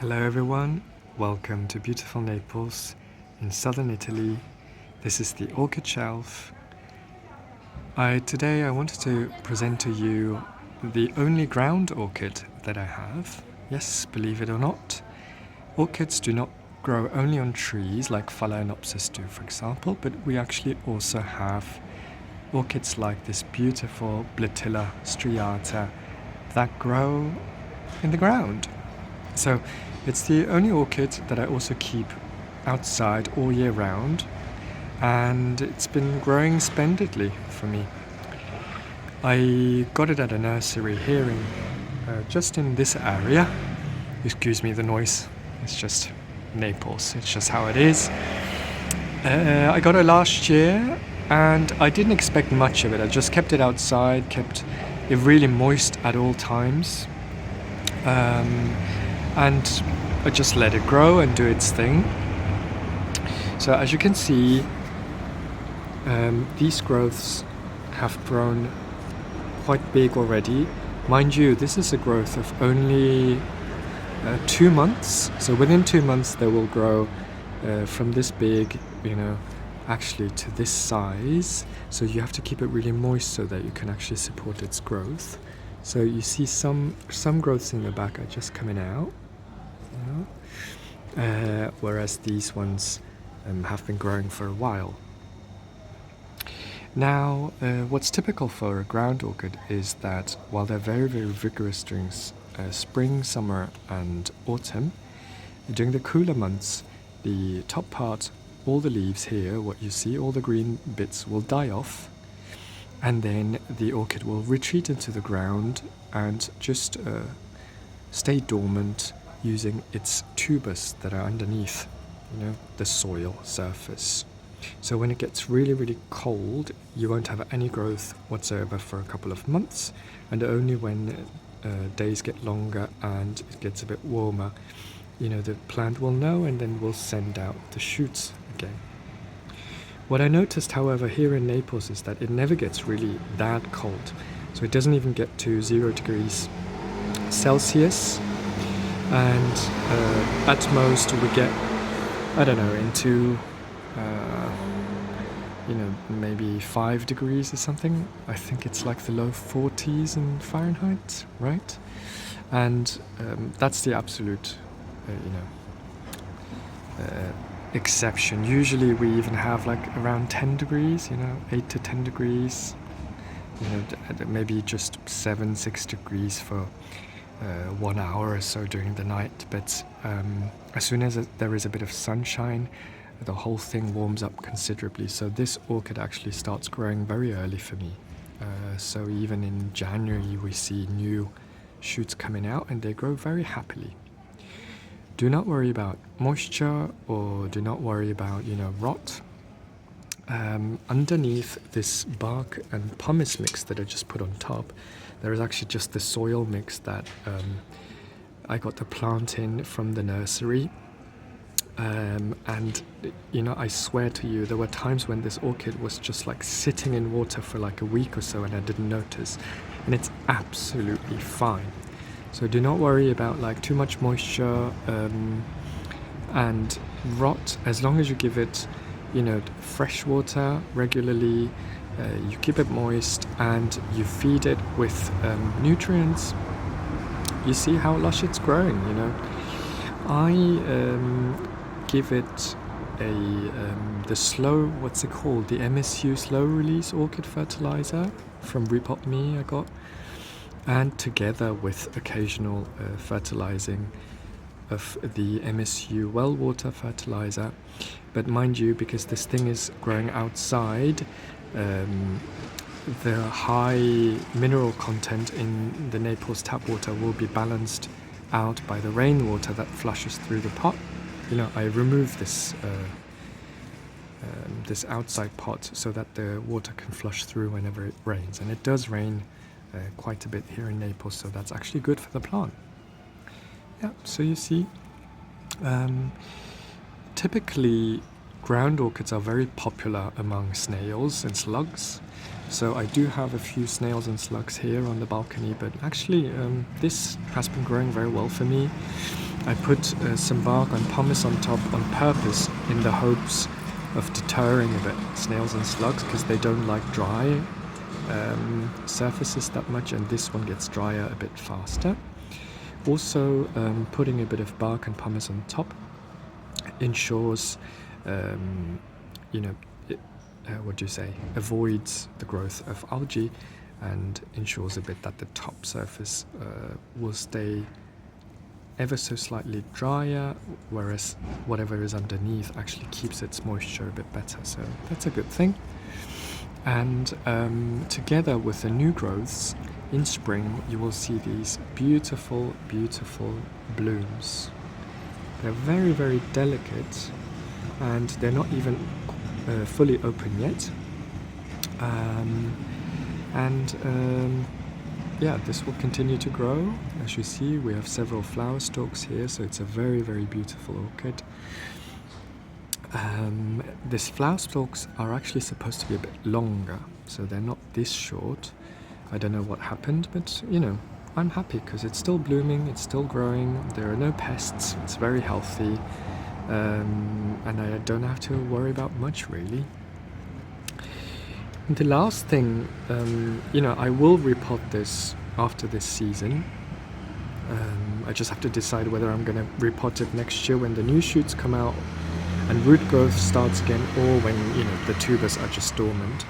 Hello everyone, welcome to beautiful Naples in southern Italy. This is the orchid shelf. Today I wanted to present to you the only ground orchid that I have. Yes, believe it or not, orchids do not grow only on trees like Phalaenopsis do, for example, but we actually also have orchids like this beautiful Bletilla striata that grow in the ground. So it's the only orchid that I also keep outside all year round, and it's been growing splendidly for me. I got it at a nursery here in just in this area. Excuse me the noise, it's just Naples, it's just how it is. I got it last year and I didn't expect much of it. I just kept it outside, kept it really moist at all times. And I just let it grow and do its thing. So as you can see, these growths have grown quite big already. Mind you, this is a growth of only 2 months. So within 2 months they will grow from this big, actually to this size. So you have to keep it really moist so that you can actually support its growth. So you see some growths in the back are just coming out, whereas these ones have been growing for a while. Now, what's typical for a ground orchid is that while they're very, very vigorous during spring, summer and autumn, during the cooler months, the top part, all the leaves here, what you see, all the green bits will die off. And then the orchid will retreat into the ground and just stay dormant using its tubers that are underneath, the soil surface. So when it gets really, really cold, you won't have any growth whatsoever for a couple of months. And only when days get longer and it gets a bit warmer, the plant will know and then will send out the shoots again. What I noticed, however, here in Naples is that it never gets really that cold. So it doesn't even get to 0 degrees Celsius. And at most we get, into, maybe 5 degrees or something. I think it's like the low 40s in Fahrenheit, right? And that's the absolute, exception. Usually we even have like around 10 degrees, 8 to 10 degrees, maybe just 6 degrees for 1 hour or so during the night. But as soon as there is a bit of sunshine, the whole thing warms up considerably. So this orchid actually starts growing very early for me. So even in January we see new shoots coming out and they grow very happily. Do not worry about moisture or do not worry about, rot. Underneath this bark and pumice mix that I just put on top, there is actually just the soil mix that I got the plant in from the nursery. And, I swear to you, there were times when this orchid was just like sitting in water for like a week or so and I didn't notice. And it's absolutely fine. So do not worry about like too much moisture and rot. As long as you give it, fresh water regularly, you keep it moist and you feed it with nutrients, you see how lush it's growing. I give it the slow, what's it called, the MSU slow release orchid fertilizer from Repotting I got. And together with occasional fertilizing of the MSU well water fertilizer. But mind you, because this thing is growing outside, the high mineral content in the Naples tap water will be balanced out by the rainwater that flushes through the pot. I remove this this outside pot so that the water can flush through whenever it rains, and it does rain quite a bit here in Naples, so that's actually good for the plant. Yeah, so you see, typically ground orchids are very popular among snails and slugs. So I do have a few snails and slugs here on the balcony, but actually this has been growing very well for me. I put some bark and pumice on top on purpose in the hopes of deterring a bit snails and slugs, because they don't like dry surfaces that much, and this one gets drier a bit faster. Also, putting a bit of bark and pumice on top ensures, avoids the growth of algae, and ensures a bit that the top surface will stay ever so slightly drier, whereas whatever is underneath actually keeps its moisture a bit better. So that's a good thing. And together with the new growths, in spring you will see these beautiful, beautiful blooms. They're very, very delicate, and they're not even fully open yet. This will continue to grow. As you see, we have several flower stalks here, so it's a very, very beautiful orchid. These flower stalks are actually supposed to be a bit longer, so they're not this short. I don't know what happened, but I'm happy because it's still blooming, it's still growing, there are no pests, it's very healthy, and I don't have to worry about much really. And the last thing, I will repot this after this season. I just have to decide whether I'm going to repot it next year when the new shoots come out and root growth starts again, or when the tubers are just dormant.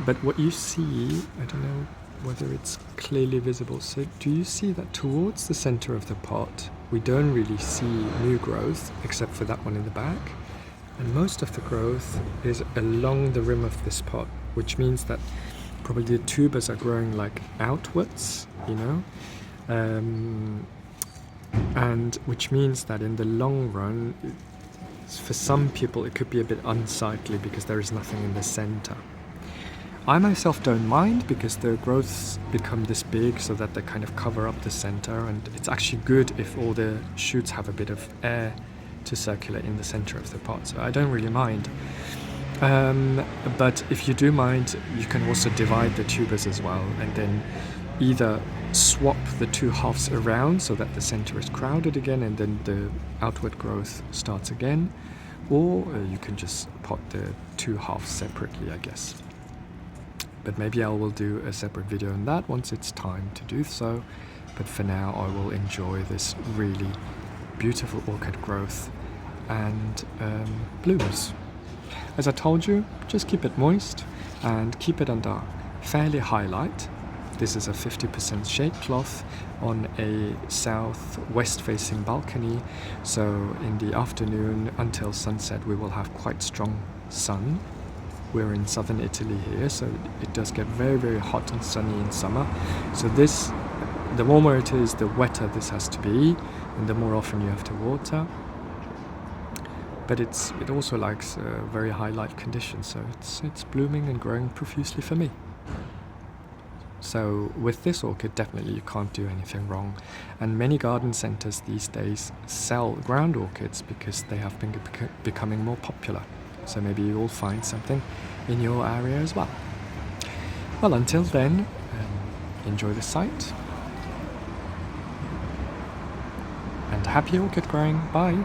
But what you see, I don't know whether it's clearly visible, so do you see that towards the center of the pot we don't really see new growth except for that one in the back, and most of the growth is along the rim of this pot, which means that probably the tubers are growing like outwards, and which means that in the long run, for some people it could be a bit unsightly because there is nothing in the center. I myself don't mind because the growths become this big so that they kind of cover up the center, and it's actually good if all the shoots have a bit of air to circulate in the center of the pot, so I don't really mind. But if you do mind, you can also divide the tubers as well, and then either swap the two halves around so that the center is crowded again and then the outward growth starts again, or you can just pot the two halves separately, I guess. But maybe I will do a separate video on that once it's time to do so. But for now, I will enjoy this really beautiful orchid growth and blooms. As I told you, just keep it moist and keep it under fairly high light. This is a 50% shade cloth on a southwest facing balcony, so in the afternoon until sunset we will have quite strong sun. We're in southern Italy here, so it does get very, very hot and sunny in summer. So the warmer it is, the wetter this has to be, and the more often you have to water. But it also likes very high light conditions, so it's blooming and growing profusely for me. So with this orchid, definitely you can't do anything wrong. And many garden centers these days sell ground orchids because they have been becoming more popular. So maybe you'll find something in your area as well. Well, until then, enjoy the sight. And happy orchid growing. Bye.